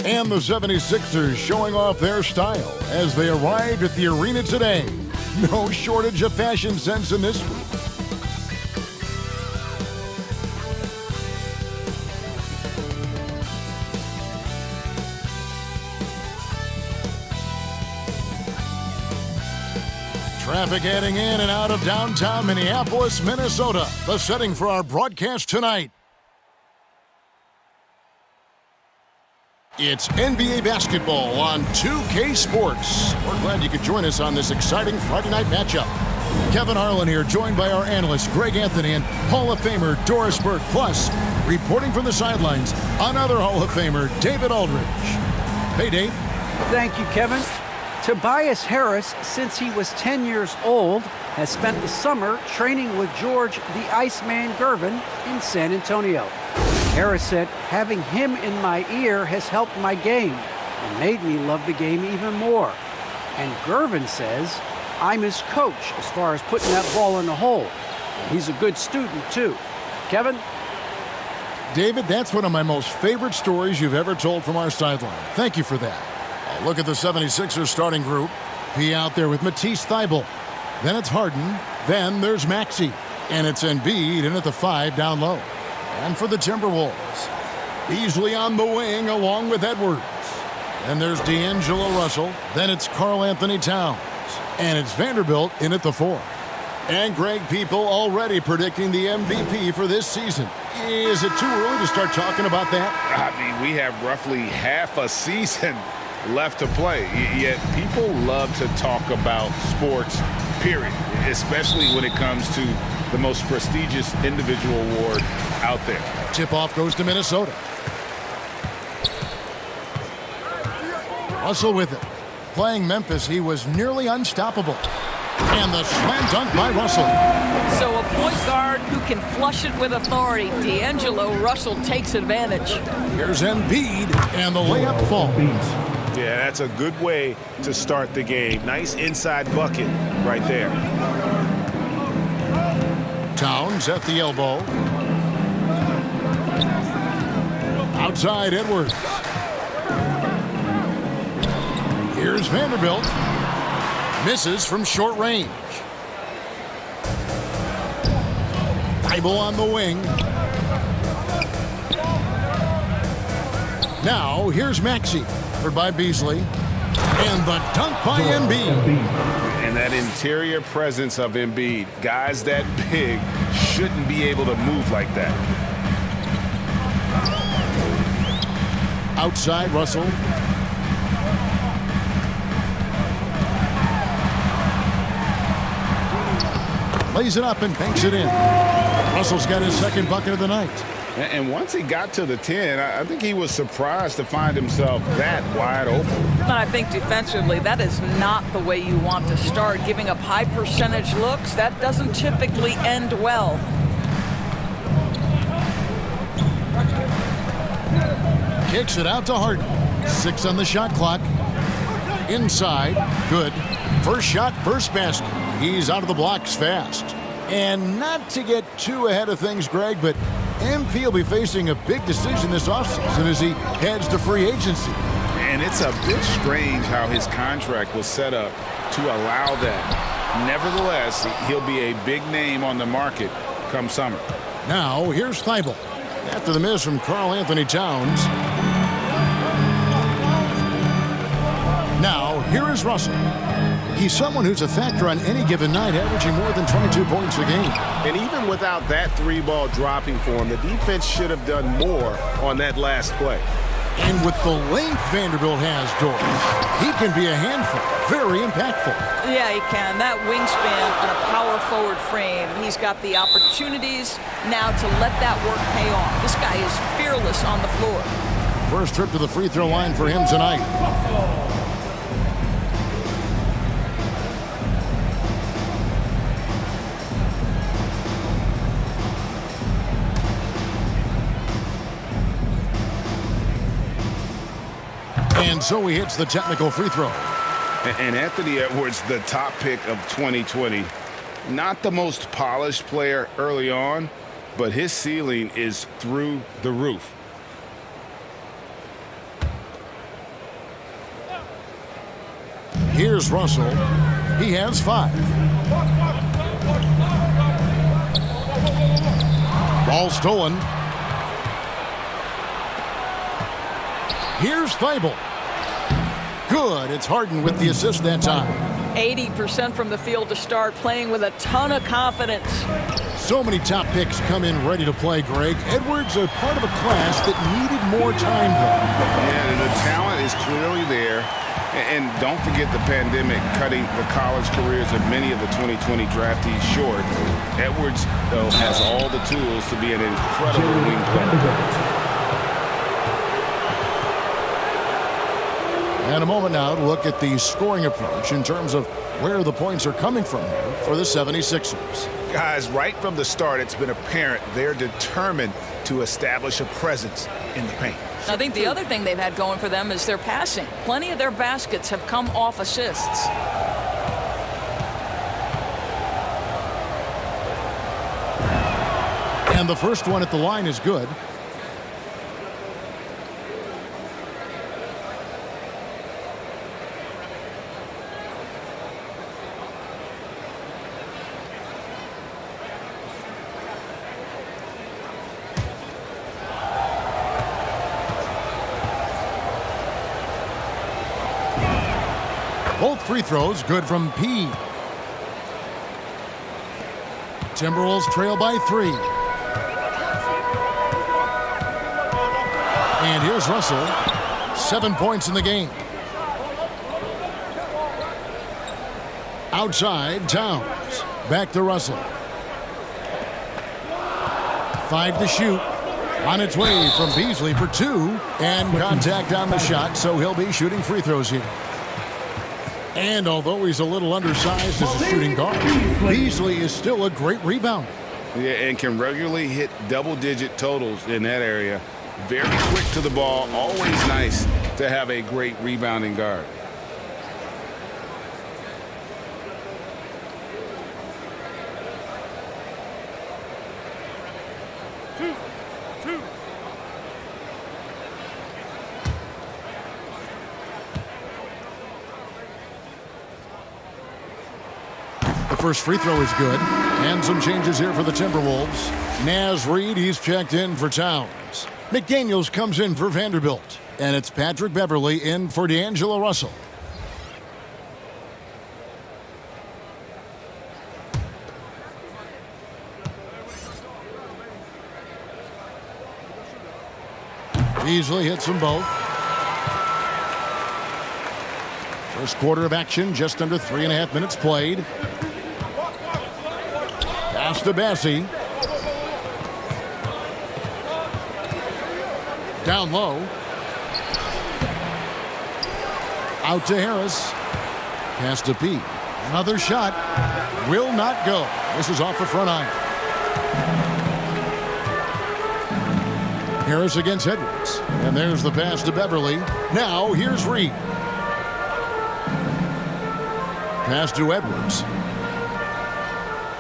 And the 76ers showing off their style as they arrived at the arena today. No shortage of fashion sense in this group. Traffic heading in and out of downtown Minneapolis, Minnesota. The setting for our broadcast tonight. It's NBA basketball on 2K Sports. We're glad you could join us on this exciting Friday night matchup. Kevin Harlan here, joined by our analyst Greg Anthony and Hall of Famer Doris Burke. Plus, reporting from the sidelines, another Hall of Famer, David Aldridge. Hey, Dave. Thank you, Kevin. Tobias Harris, since he was 10 years old, has spent the summer training with George the Iceman Gervin in San Antonio. Harris said, having him in my ear has helped my game and made me love the game even more. And Gervin says, I'm his coach as far as putting that ball in the hole. And he's a good student, too. Kevin? David, that's one of my most favorite stories you've ever told from our sideline. Thank you for that. Look at the 76ers starting group. P out there with Matisse Thybulle. Then it's Harden. Then there's Maxey. And it's Embiid in at the 5 down low. And for the Timberwolves, Beasley on the wing along with Edwards. And there's D'Angelo Russell. Then it's Karl Anthony Towns. And it's Vanderbilt in at the 4. And Greg, people already predicting the MVP for this season. Is it too early to start talking about that? I mean, we have roughly half a season left to play. Yet people love to talk about sports, period. Especially when it comes to the most prestigious individual award out there. Tip-off goes to Minnesota. Russell with it. Playing Memphis, he was nearly unstoppable. And the slam dunk by Russell. So a point guard who can flush it with authority. D'Angelo Russell takes advantage. Here's Embiid, and the layup falls. Yeah, that's a good way to start the game. Nice inside bucket right there. Towns at the elbow. Outside Edwards. Here's Vanderbilt. Misses from short range. Thybulle on the wing. Now here's Maxey. Covered by Beasley. And the dunk by Embiid. And that interior presence of Embiid. Guys that big shouldn't be able to move like that. Outside Russell. Lays it up and banks it in. Russell's got his second bucket of the night. And once he got to the 10, I think he was surprised to find himself that wide open. I think defensively, that is not the way you want to start. Giving up high percentage looks, that doesn't typically end well. Kicks it out to Harden. 6 on the shot clock. Inside. Good. First shot, first basket. He's out of the blocks fast. And not to get too ahead of things, Greg, but MP will be facing a big decision this offseason as he heads to free agency. And it's a bit strange how his contract was set up to allow that. Nevertheless, he'll be a big name on the market come summer. Now, here's Thybulle. After the miss from Karl Anthony Towns. Now, here is Russell. He's someone who's a factor on any given night, averaging more than 22 points a game. And even without that 3-ball dropping for him, the defense should have done more on that last play. And with the length Vanderbilt has, Doris, he can be a handful. Very impactful. Yeah, he can. That wingspan on a power forward frame, he's got the opportunities now to let that work pay off. This guy is fearless on the floor. First trip to the free throw line for him tonight. And so he hits the technical free throw. And Anthony Edwards, the top pick of 2020. Not the most polished player early on, but his ceiling is through the roof. Here's Russell. He has 5. Ball stolen. Here's Thibault. Good. It's Harden with the assist that time. 80% from the field to start, playing with a ton of confidence. So many top picks come in ready to play, Greg. Edwards a part of a class that needed more time, though. Yeah, the talent is clearly there. And don't forget the pandemic cutting the college careers of many of the 2020 draftees short. Edwards, though, has all the tools to be an incredible wing player. And a moment now to look at the scoring approach in terms of where the points are coming from here for the 76ers. Guys, right from the start, it's been apparent they're determined to establish a presence in the paint. I think the other thing they've had going for them is their passing. Plenty of their baskets have come off assists. And the first one at the line is good. Both free throws good from P. Timberwolves trail by 3. And here's Russell. 7 points in the game. Outside, Towns. Back to Russell. 5 to shoot. On its way from Beasley for 2. And contact on the shot, so he'll be shooting free throws here. And although he's a little undersized as a shooting guard, Beasley is still a great rebounder. Yeah, and can regularly hit double-digit totals in that area. Very quick to the ball. Always nice to have a great rebounding guard. First free throw is good. And some changes here for the Timberwolves. Naz Reid, he's checked in for Towns. McDaniels comes in for Vanderbilt. And it's Patrick Beverley in for D'Angelo Russell. Beasley hits them both. First quarter of action, just under 3.5 minutes played. Pass to Bassie. Down low. Out to Harris. Pass to P. Another shot. Will not go. This is off the front iron. Harris against Edwards. And there's the pass to Beverley. Now here's Reid. Pass to Edwards.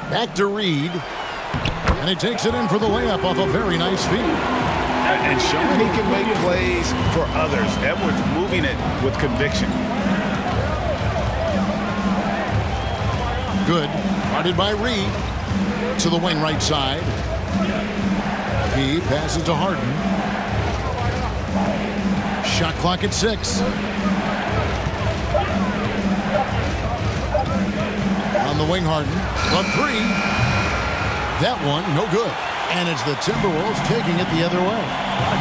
Back to Reid. And he takes it in for the layup off a very nice feed. And showing he can make plays for others. Edwards moving it with conviction. Good. Guarded by Reid. To the wing right side. He passes to Harden. Shot clock at 6. On the wing, Harden. A 3. That one, no good. And it's the Timberwolves taking it the other way.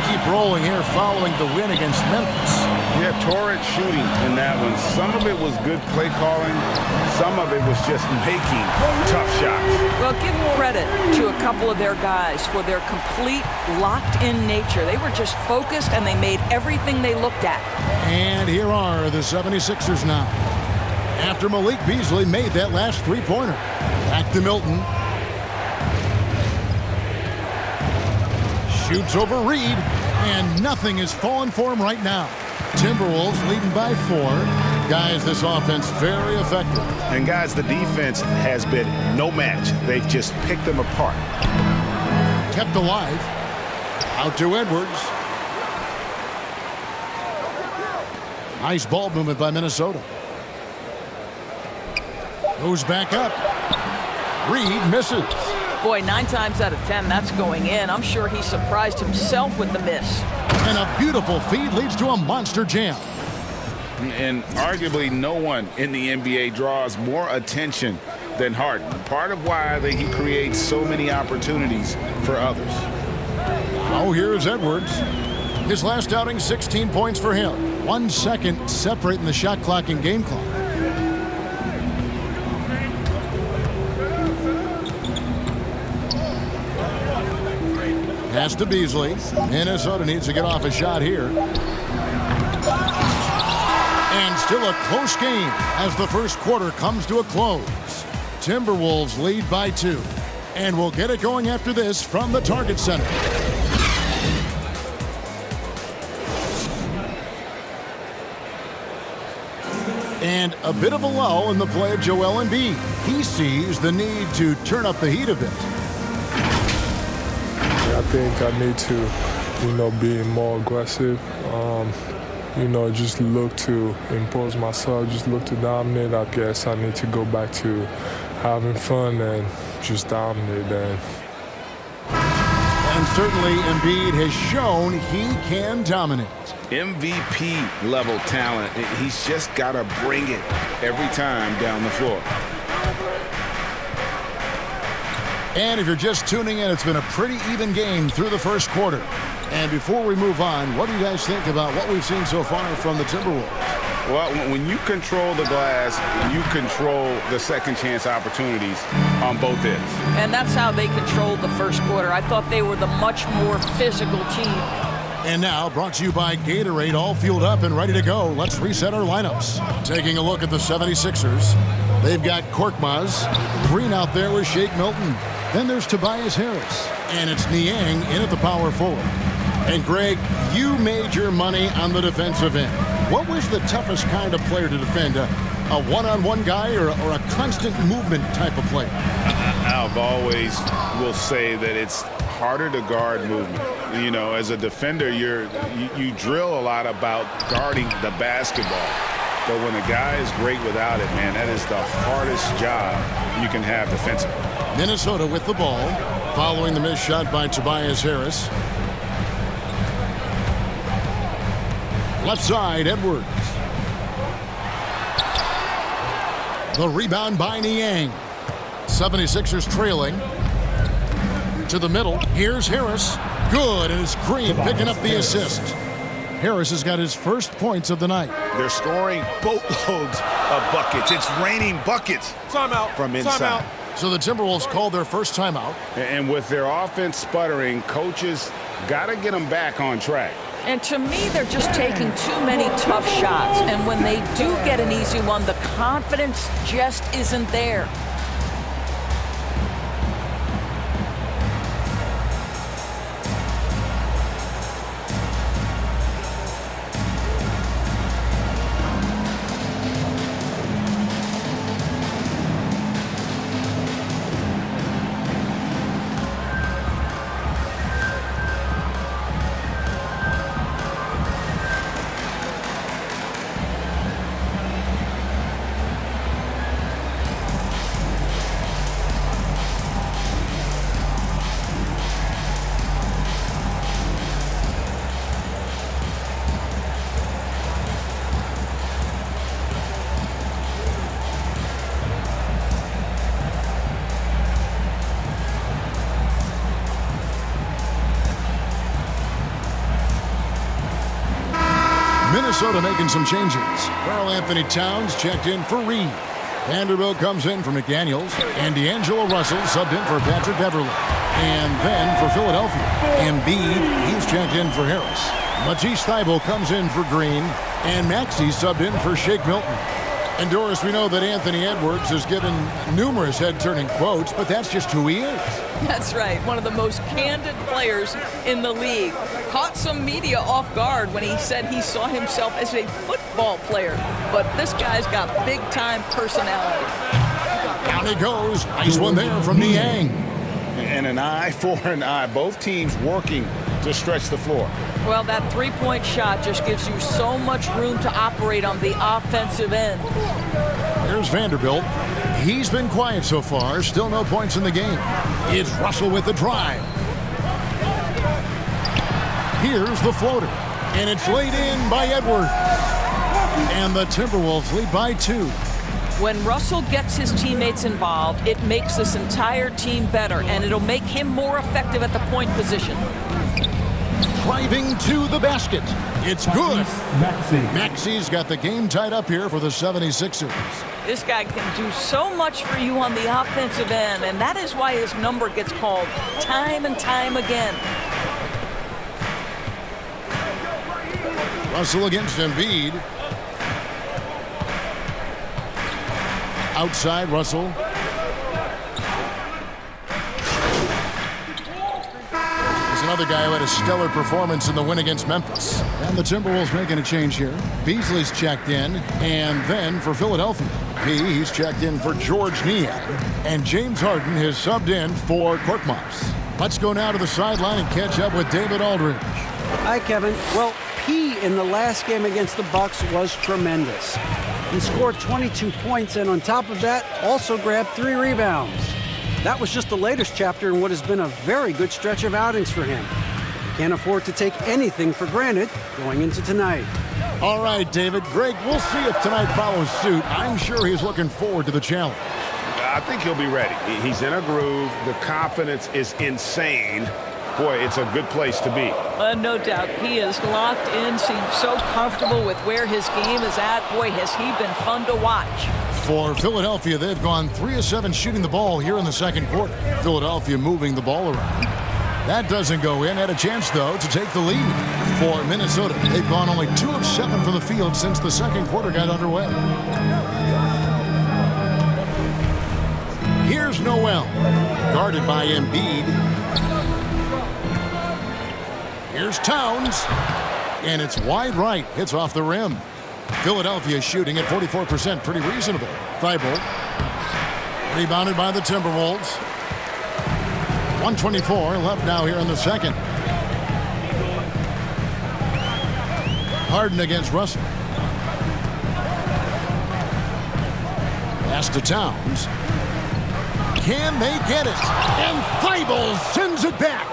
Keep rolling here following the win against Memphis. Yeah, torrid shooting in that one. Some of it was good play calling. Some of it was just making tough shots. Well, give credit to a couple of their guys for their complete locked-in nature. They were just focused, and they made everything they looked at. And here are the 76ers now. After Malik Beasley made that last three-pointer. Back to Milton. Shoots over Reid, and nothing is falling for him right now. Timberwolves leading by 4. Guys, this offense very effective. And guys, the defense has been no match. They've just picked them apart. Kept alive. Out to Edwards. Nice ball movement by Minnesota. Goes back up. Reed misses. Boy, 9 times out of 10, that's going in. I'm sure he surprised himself with the miss. And a beautiful feed leads to a monster jam. And arguably no one in the NBA draws more attention than Harden. Part of why he creates so many opportunities for others. Now here's Edwards. His last outing, 16 points for him. 1 second separating the shot clock and game clock. Pass to Beasley. Minnesota needs to get off a shot here. And still a close game as the first quarter comes to a close. Timberwolves lead by 2. And we'll get it going after this from the Target Center. And a bit of a lull in the play of Joel Embiid. He sees the need to turn up the heat a bit. I think I need to, be more aggressive. Just look to impose myself, just look to dominate. I guess I need to go back to having fun and just dominate. And certainly Embiid has shown he can dominate. MVP level talent. He's just got to bring it every time down the floor. And if you're just tuning in, it's been a pretty even game through the first quarter. And before we move on, what do you guys think about what we've seen so far from the Timberwolves? Well, when you control the glass, you control the second chance opportunities on both ends. And that's how they controlled the first quarter. I thought they were the much more physical team. And now, brought to you by Gatorade, all fueled up and ready to go. Let's reset our lineups. Taking a look at the 76ers. They've got Korkmaz, Green out there with Shake Milton. Then there's Tobias Harris. And it's Niang in at the power forward. And Greg, you made your money on the defensive end. What was the toughest kind of player to defend? A one-on-one guy or a constant movement type of player? I've always will say that it's harder to guard movement. As a defender, you drill a lot about guarding the basketball. But when a guy is great without it, man, that is the hardest job you can have defensively. Minnesota with the ball, following the missed shot by Tobias Harris. Left side, Edwards. The rebound by Niang. 76ers trailing. To the middle. Here's Harris. Good, and it's Green picking up the assist. Harris has got his first points of the night. They're scoring boatloads of buckets. It's raining buckets. Timeout from inside. So the Timberwolves called their first timeout. And with their offense sputtering, coaches got to get them back on track. And to me, they're just taking too many tough shots. And when they do get an easy one, the confidence just isn't there. Minnesota making some changes. Karl Anthony Towns checked in for Reed. Vanderbilt comes in for McDaniels. And D'Angelo Russell subbed in for Patrick Beverley. And then for Philadelphia, Embiid, he's checked in for Harris. Matisse Thybulle comes in for Green. And Maxey subbed in for Shake Milton. And Doris, we know that Anthony Edwards has given numerous head-turning quotes, but that's just who he is. That's right. One of the most candid players in the league. Caught some media off guard when he said he saw himself as a football player. But this guy's got big-time personality. Down he goes. Nice one there from Niang. And an eye for an eye. Both teams working to stretch the floor. Well, that three-point shot just gives you so much room to operate on the offensive end. Here's Vanderbilt. He's been quiet so far. Still no points in the game. It's Russell with the drive. Here's the floater. And it's laid in by Edwards. And the Timberwolves lead by 2. When Russell gets his teammates involved, it makes this entire team better, and it'll make him more effective at the point position. Driving to the basket. It's good. Maxi's got the game tied up here for the 76ers. This guy can do so much for you on the offensive end, and that is why his number gets called time and time again. Russell against Embiid. Outside, Russell. There's another guy who had a stellar performance in the win against Memphis. And the Timberwolves making a change here. Beasley's checked in. And then for Philadelphia, he's checked in for George Niang. And James Harden has subbed in for Korkmaz. Let's go now to the sideline and catch up with David Aldridge. Hi, Kevin. Well, P in the last game against the Bucks was tremendous. He scored 22 points and on top of that also grabbed 3 rebounds. That was just the latest chapter in what has been a very good stretch of outings for him. Can't afford to take anything for granted going into tonight. All right, David. Greg, we'll see if tonight follows suit. I'm sure he's looking forward to the challenge. I think he'll be ready. He's in a groove. The confidence is insane. Boy, it's a good place to be. No doubt. He is locked in, seems so comfortable with where his game is at. Boy, has he been fun to watch. For Philadelphia, they've gone 3 of 7 shooting the ball here in the second quarter. Philadelphia moving the ball around. That doesn't go in. Had a chance, though, to take the lead. For Minnesota, they've gone only 2 of 7 from the field since the second quarter got underway. Here's Noel, guarded by Embiid. Here's Towns, and it's wide right. Hits off the rim. Philadelphia shooting at 44%, pretty reasonable. Thibault, rebounded by the Timberwolves. 1:24 left now here in the second. Harden against Russell. Pass to Towns. Can they get it? And Thibault sends it back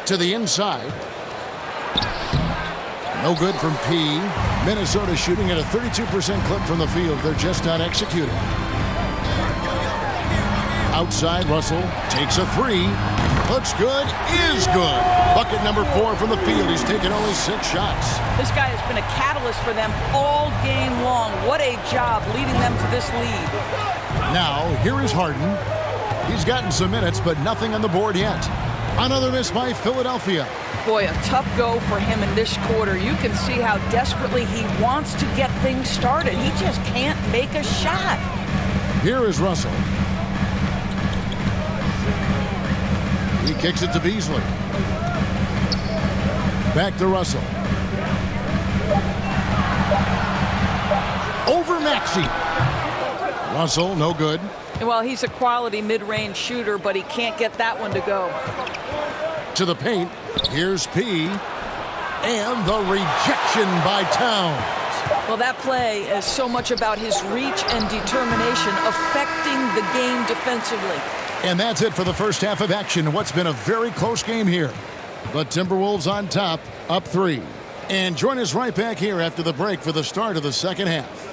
to the inside. No good from P. Minnesota shooting at a 32% clip from the field. They're just not executing. Outside, Russell takes a 3. Looks good, is good. Bucket number 4 from the field. He's taken only 6 shots. This guy has been a catalyst for them all game long. What a job leading them to this lead. Now, here is Harden. He's gotten some minutes, but nothing on the board yet. Another miss by Philadelphia. Boy, a tough go for him in this quarter. You can see how desperately he wants to get things started. He just can't make a shot. Here is Russell. He kicks it to Beasley. Back to Russell. Over Maxey. Russell, no good. Well, he's a quality mid-range shooter, but he can't get that one to go. To the paint. Here's P. And the rejection by Towns. Well, that play is so much about his reach and determination affecting the game defensively. And that's it for the first half of action. What's been a very close game here. The Timberwolves on top, up 3. And join us right back here after the break for the start of the second half.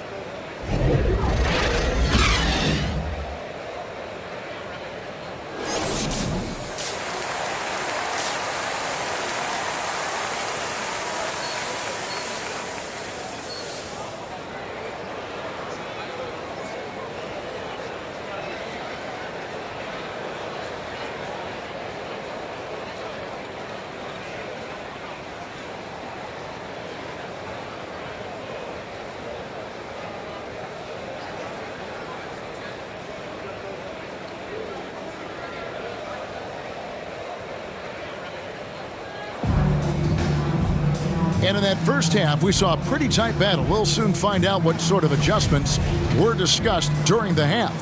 And in that first half, we saw a pretty tight battle. We'll soon find out what sort of adjustments were discussed during the half.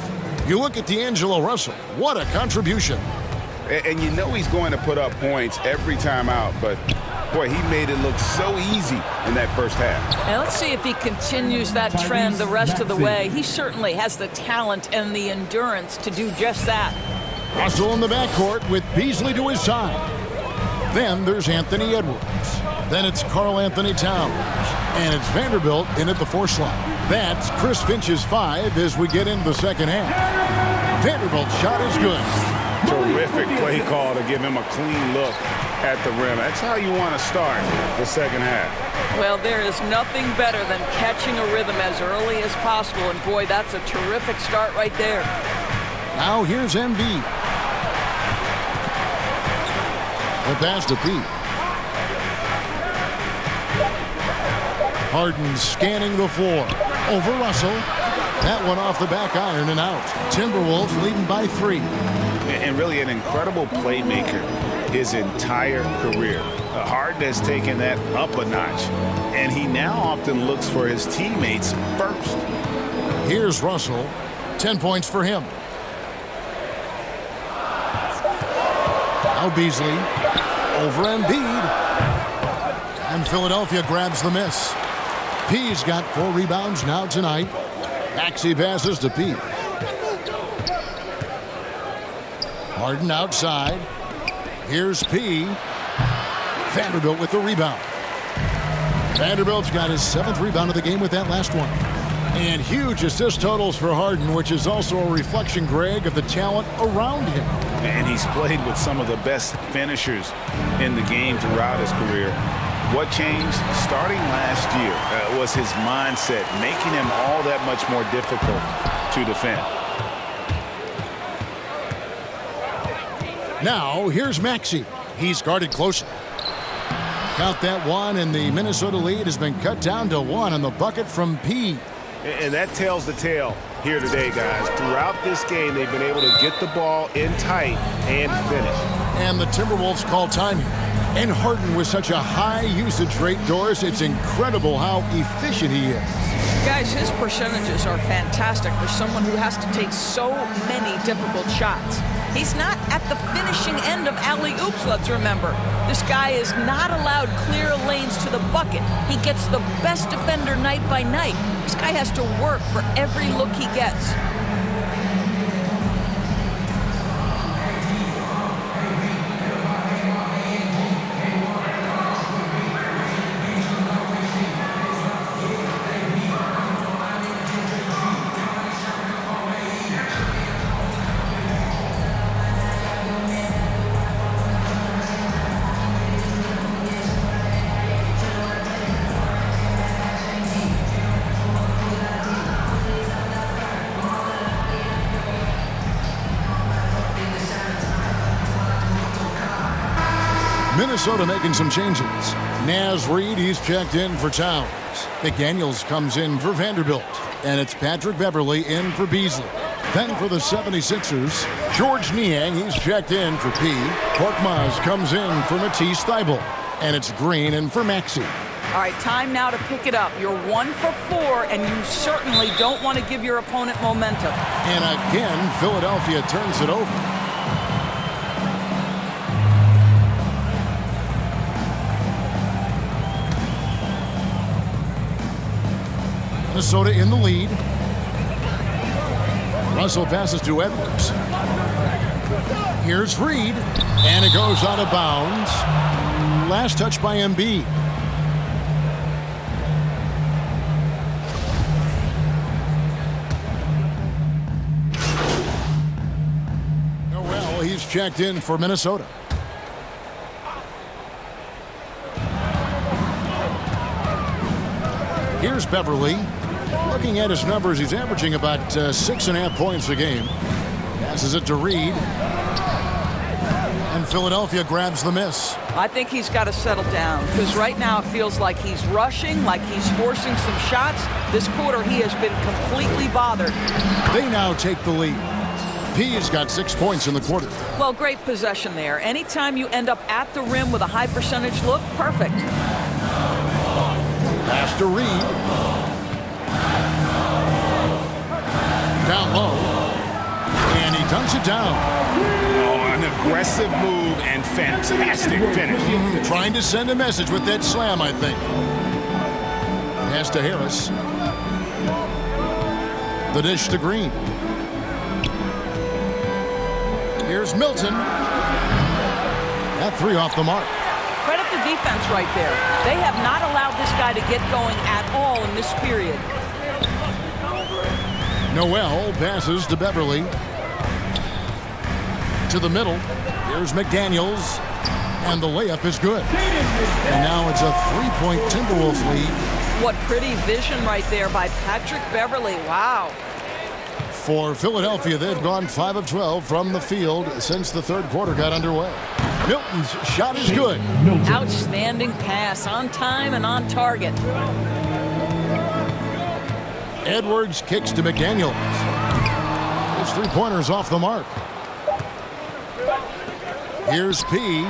You look at D'Angelo Russell. What a contribution. And you know he's going to put up points every time out, but boy, he made it look so easy in that first half. And let's see if he continues that trend the rest of the way. He certainly has the talent and the endurance to do just that. Russell in the backcourt with Beasley to his side. Then there's Anthony Edwards. Then it's Karl Anthony Towns. And it's Vanderbilt in at the 4 slot. That's Chris Finch's 5 as we get into the second half. Vanderbilt's shot is good. Terrific play call to give him a clean look at the rim. That's how you want to start the second half. Well, there is nothing better than catching a rhythm as early as possible. And boy, that's a terrific start right there. Now here's Embiid. The pass to Pete. Harden scanning the floor. Over Russell. That one off the back iron and out. Timberwolves leading by 3. And really an incredible playmaker his entire career. Harden has taken that up a notch, and he now often looks for his teammates first. Here's Russell. 10 points for him. Now Beasley. Over Embiid. And Philadelphia grabs the miss. P's got 4 rebounds now tonight. Maxey passes to P. Harden outside. Here's P. Vanderbilt with the rebound. Vanderbilt's got his 7th rebound of the game with that last one. And huge assist totals for Harden, which is also a reflection, Greg, of the talent around him. And he's played with some of the best finishers in the game throughout his career. What changed starting last year was his mindset, making him all that much more difficult to defend. Now, here's Maxey. He's guarded closely. Count that one, and the Minnesota lead has been cut down to 1 on the bucket from P. And that tells the tale here today, guys. Throughout this game, they've been able to get the ball in tight and finish. And the Timberwolves call time here. And Harden with such a high usage rate, Doris, it's incredible how efficient he is. Guys, his percentages are fantastic for someone who has to take so many difficult shots. He's not at the finishing end of alley-oops, let's remember. This guy is not allowed clear lanes to the bucket. He gets the best defender night by night. This guy has to work for every look he gets. Minnesota making some changes. Naz Reid, he's checked in for Towns. McDaniels comes in for Vanderbilt. And it's Patrick Beverley in for Beasley. Then for the 76ers, George Niang, he's checked in for P. Korkmaz comes in for Matisse Thybulle. And it's Green in for Maxey. All right, time now to pick it up. You're 1 for 4, and you certainly don't want to give your opponent momentum. And again, Philadelphia turns it over. Minnesota in the lead. Russell passes to Edwards. Here's Reid, and it goes out of bounds. Last touch by Embiid. Noel, he's checked in for Minnesota. Here's Beverley. Looking at his numbers, he's averaging about 6.5 points a game. Passes it to Reid. And Philadelphia grabs the miss. I think he's got to settle down, because right now it feels like he's rushing, like he's forcing some shots. This quarter, he has been completely bothered. They now take the lead. P's got 6 points in the quarter. Well, great possession there. Anytime you end up at the rim with a high percentage look, perfect. Pass to Reid. Down low. And he dunks it down. Oh, an aggressive move and fantastic finish. Trying to send a message with that slam, I think. Pass to Harris. The dish to Green. Here's Milton. That three off the mark. Credit the defense right there. They have not allowed this guy to get going at all in this period. Noel passes to Beverly. To the middle. Here's McDaniels. And the layup is good. And now it's a three-point Timberwolves lead. What pretty vision right there by Patrick Beverly. Wow. For Philadelphia, they've gone 5 of 12 from the field since the third quarter got underway. Milton's shot is good. Outstanding pass, on time and on target. Edwards kicks to McDaniels. His three-pointer's off the mark. Here's P.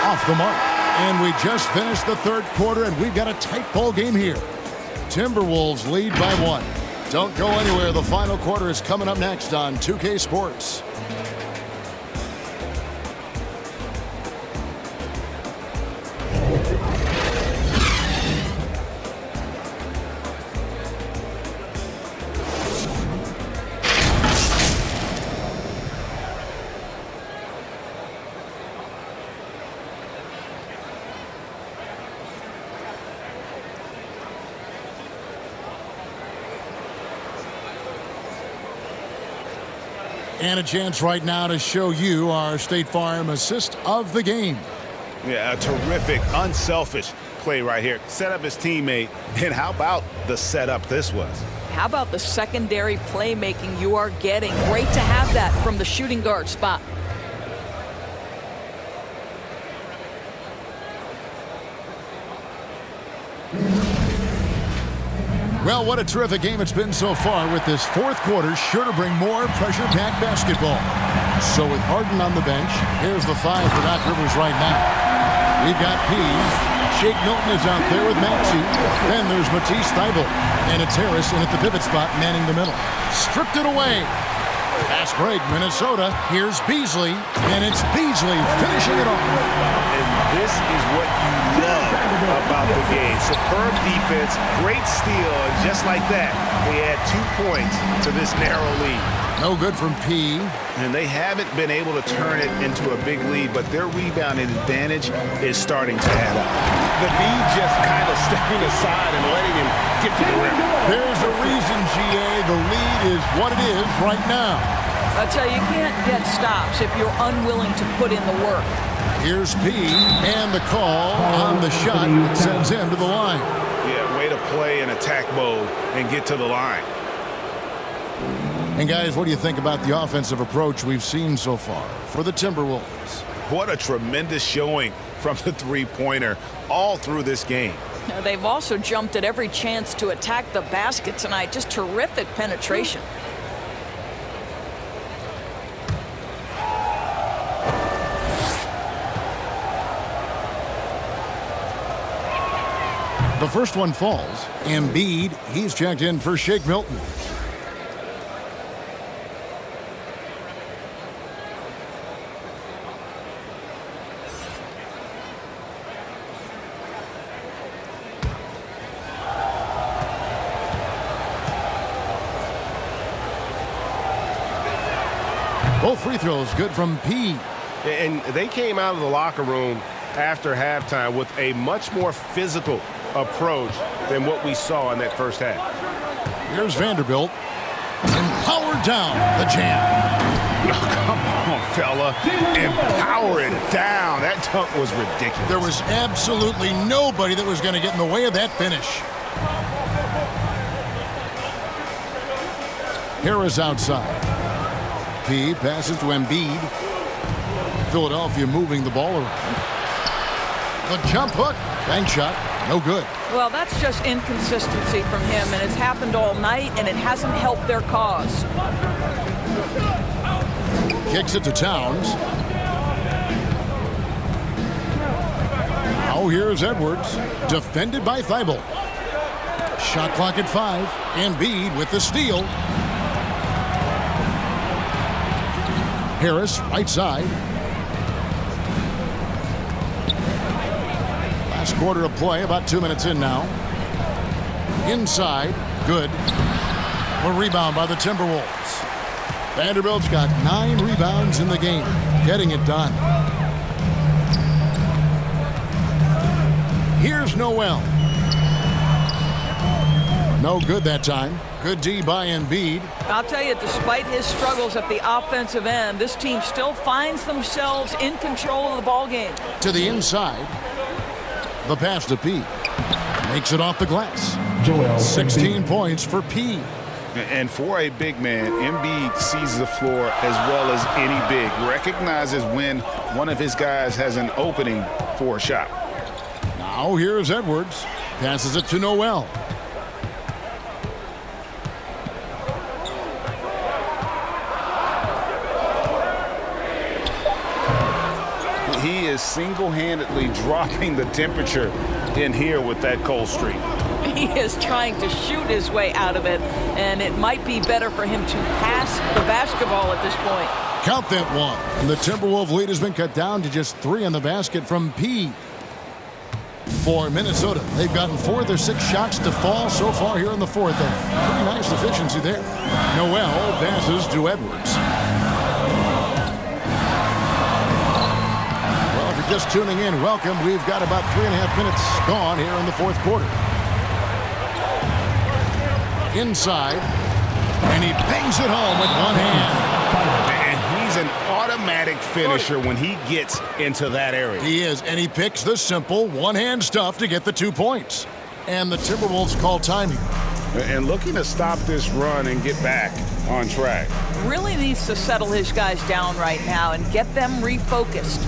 Off the mark. And we just finished the third quarter, and we've got a tight ball game here. Timberwolves lead by 1. Don't go anywhere. The final quarter is coming up next on 2K Sports. And a chance right now to show you our State Farm assist of the game. Yeah, a terrific, unselfish play right here. Set up his teammate. And how about the setup this was? How about the secondary playmaking you are getting? Great to have that from the shooting guard spot. Well, what a terrific game it's been so far, with this fourth quarter sure to bring more pressure-packed basketball. So with Harden on the bench, here's the 5 for Doc Rivers right now. We've got P. Shake Milton is out there with Maxey. Then there's Matisse Thybulle. And it's Harris in at the pivot spot, manning the middle. Stripped it away. Fast break, Minnesota. Here's Beasley. And it's Beasley finishing it off. And this is what you love about the game. Superb defense, great steal, and just like that, they add 2 points to this narrow lead. No good from P. And they haven't been able to turn it into a big lead, but their rebounding advantage is starting to add up. The lead just kind of stepping aside and letting him get to the rim. There's a reason, GA. The lead is what it is right now. I tell you, you can't get stops if you're unwilling to put in the work. Here's P, and the call on the shot that sends him to the line. Yeah, way to play in attack mode and get to the line. And guys, what do you think about the offensive approach we've seen so far for the Timberwolves? What a tremendous showing from the three-pointer all through this game. They've also jumped at every chance to attack the basket tonight. Just terrific penetration. The first one falls. Embiid, he's checked in for Shake Milton. Both free throws good from P. And they came out of the locker room after halftime with a much more physical approach than what we saw in that first half. Here's Vanderbilt. And powered down the jam. Oh, come on, fella. And power it down. That dunk was ridiculous. There was absolutely nobody that was going to get in the way of that finish. Harris outside. P passes to Embiid. Philadelphia moving the ball around. The jump hook. Bank shot. No good. Well, that's just inconsistency from him, and it's happened all night, and it hasn't helped their cause. Kicks it to Towns. Now here's Edwards. Defended by Thybulle. Shot clock at 5. Embiid with the steal. Harris, right side. Last quarter of play, about 2 minutes in now. Inside, good. A rebound by the Timberwolves. Vanderbilt's got 9 rebounds in the game, getting it done. Here's Noel. No good that time. Good D by Embiid. I'll tell you, despite his struggles at the offensive end, this team still finds themselves in control of the ball game. To the inside. The pass to P. Makes it off the glass. 16 points for P. And for a big man, Embiid sees the floor as well as any big. Recognizes when one of his guys has an opening for a shot. Now here's Edwards. Passes it to Noel. He is single-handedly dropping the temperature in here with that cold streak. He is trying to shoot his way out of it, and it might be better for him to pass the basketball at this point. Count that one. And the Timberwolves lead has been cut down to just 3 in the basket from P. For Minnesota, they've gotten 4 of their 6 shots to fall so far here in the fourth. A pretty nice efficiency there. Noel passes to Edwards. Well, if you're just tuning in, welcome. We've got about 3.5 minutes gone here in the fourth quarter. Inside, and he bangs it home with one hand. And he's an automatic finisher when he gets into that area. He is, and he picks the simple one-hand stuff to get the 2 points. And the Timberwolves call time here. And looking to stop this run and get back on track. Really needs to settle his guys down right now and get them refocused.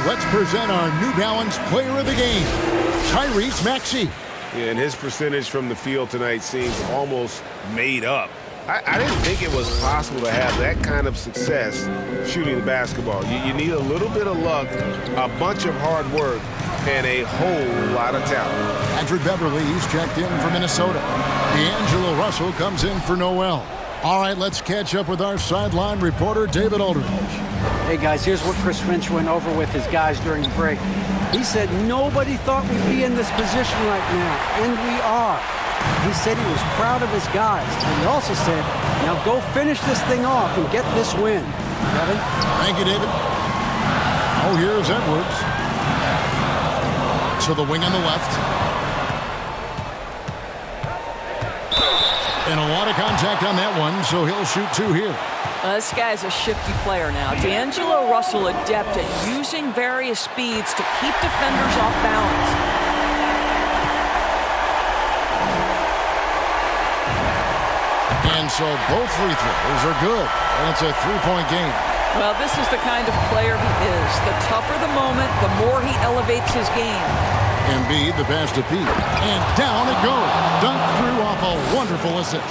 Let's present our New Balance Player of the Game, Tyrese Maxey. Yeah, and his percentage from the field tonight seems almost made up. I didn't think it was possible to have that kind of success shooting the basketball. You need a little bit of luck, a bunch of hard work, and a whole lot of talent. Patrick Beverly, he's checked in for Minnesota. D'Angelo Russell comes in for Noel. All right, let's catch up with our sideline reporter, David Aldridge. Hey, guys, here's what Chris Finch went over with his guys during the break. He said nobody thought we'd be in this position right now, and we are. He said he was proud of his guys, and he also said, now go finish this thing off and get this win. Kevin? Thank you, David. Oh, here's Edwards. To the wing on the left. And a lot of contact on that one, so he'll shoot 2 here. This guy's a shifty player now. D'Angelo Russell adept at using various speeds to keep defenders off balance. And so both free throws are good. And it's a 3-point game. Well, this is the kind of player he is. The tougher the moment, the more he elevates his game. Embiid, the pass to Pete. And down it goes. Dunked through off a wonderful assist.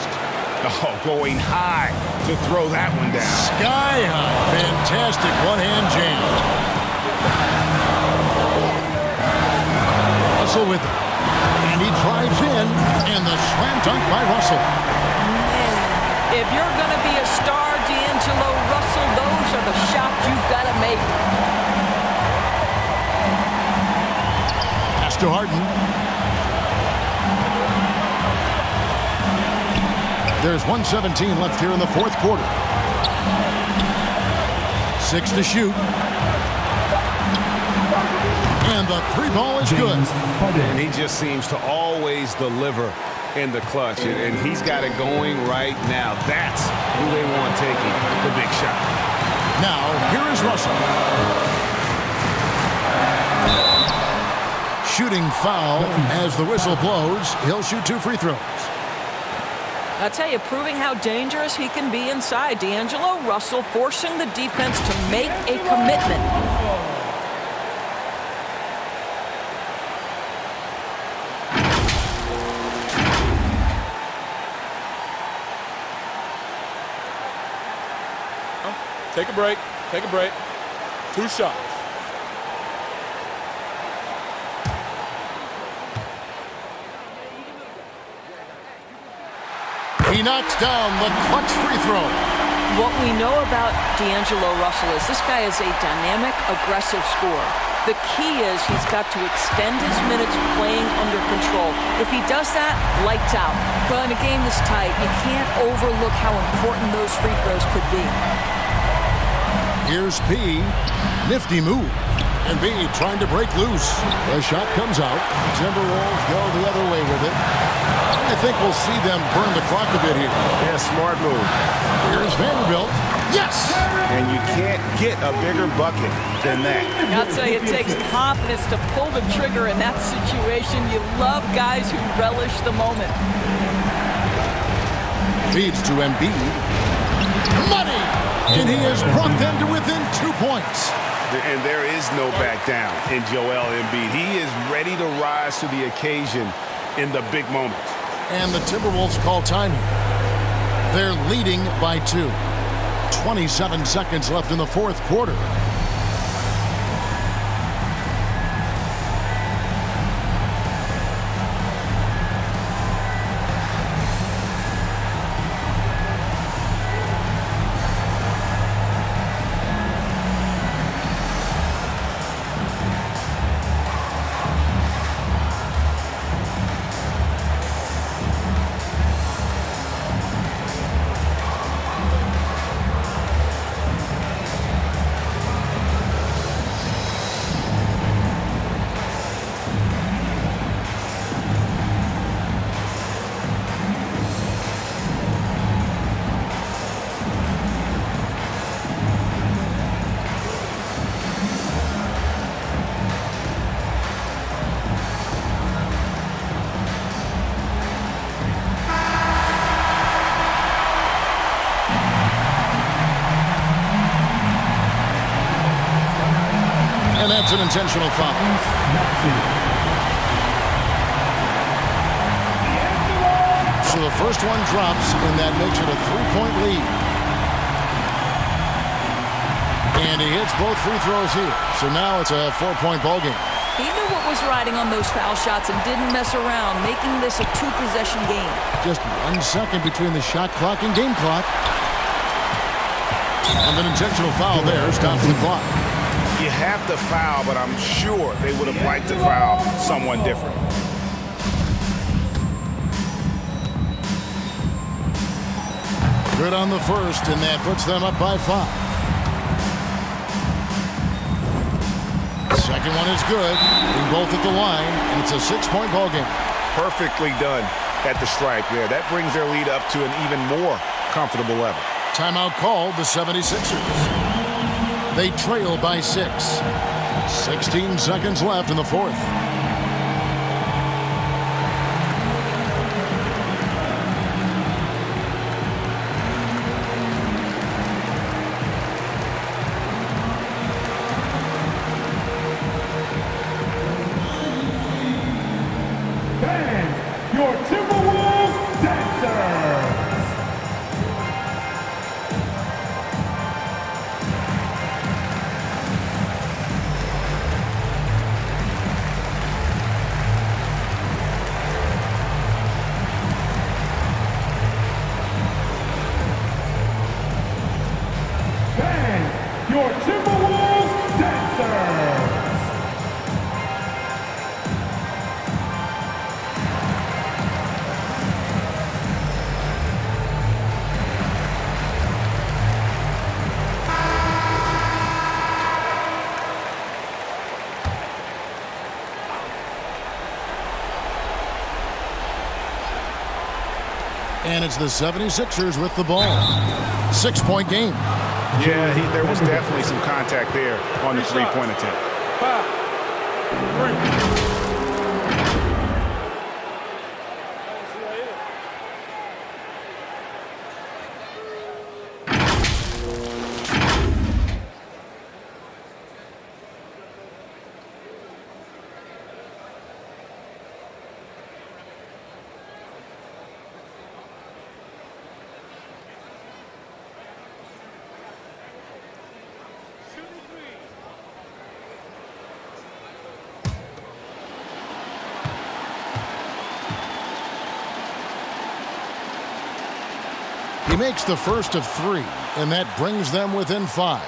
Oh, going high to throw that one down. Sky high. Fantastic one-hand jam. Russell with it. And he drives in. And the slam dunk by Russell. Man, if you're going to be a star, D'Angelo Russell, those are the shots you've got to make. Pass to Harden. There's 1:17 left here in the fourth quarter. 6 to shoot. And the 3 ball is good. And he just seems to always deliver in the clutch, and he's got it going right now. That's who they want taking the big shot. Now, here is Russell. Shooting foul as the whistle blows. He'll shoot 2 free throws. I tell you, proving how dangerous he can be inside. D'Angelo Russell forcing the defense to make a commitment. Take a break. Take a break. 2 shots. He knocks down the clutch free throw. What we know about D'Angelo Russell is this guy is a dynamic, aggressive scorer. The key is he's got to extend his minutes playing under control. If he does that, lights out. But in a game this tight, you can't overlook how important those free throws could be. Here's P. Nifty move. And B trying to break loose. The shot comes out. Timberwolves go the other way with it. I think we'll see them burn the clock a bit here. Yeah, smart move. Here's Vanderbilt. Yes! And you can't get a bigger bucket than that. I'll tell you, it takes confidence to pull the trigger in that situation. You love guys who relish the moment. Feeds to Embiid. Money! And he has brought them to within 2 points. And there is no back down in Joel Embiid. He is ready to rise to the occasion in the big moments. And the Timberwolves call time here. They're leading by 2. 27 seconds left in the 4th quarter. And that's an intentional foul. So the first one drops, and that makes it a 3-point lead. And he hits both free throws here. So now it's a 4-point ball game. He knew what was riding on those foul shots and didn't mess around, making this a 2-possession game. Just 1 second between the shot clock and game clock. And an intentional foul there stops the clock. You have to foul, but I'm sure they would have liked to foul someone different. Good on the first, and that puts them up by 5. Second one is good. Being both at the line, and it's a 6-point ball game. Perfectly done at the stripe there. That brings their lead up to an even more comfortable level. Timeout called the 76ers. They trail by 6. 16 seconds left in the 4th. Fans, your Timberwolves dancers! Fans, your Timberwolves dancers! And it's the 76ers with the ball. 6-point game. Yeah, there was definitely some contact there on the three-point attempt. 5, 3. He makes the first of 3, and that brings them within 5.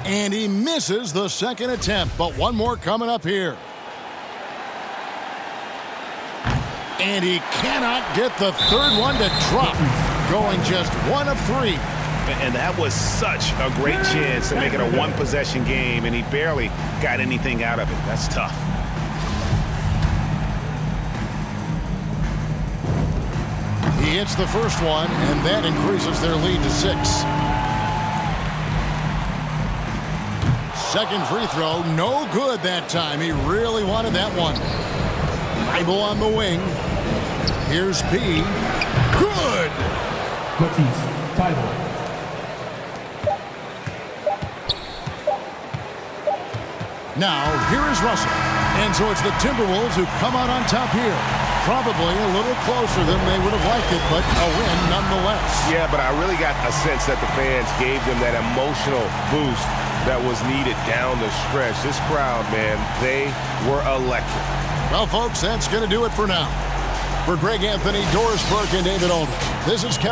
And he misses the second attempt, but one more coming up here. And he cannot get the third one to drop, going just 1 of 3. And that was such a great chance to make it a one-possession game, and he barely got anything out of it. That's tough. He hits the first one, and that increases their lead to 6. Second free throw, no good that time. He really wanted that one. Thibault on the wing. Here's P. Good! Matisse Thibault. Now, here is Russell. And so it's the Timberwolves who come out on top here. Probably a little closer than they would have liked it, but a win nonetheless. Yeah, but I really got a sense that the fans gave them that emotional boost that was needed down the stretch. This crowd, man, they were electric. Well, folks, that's going to do it for now. For Greg Anthony, Doris Burke, and David Aldridge, this is Kevin.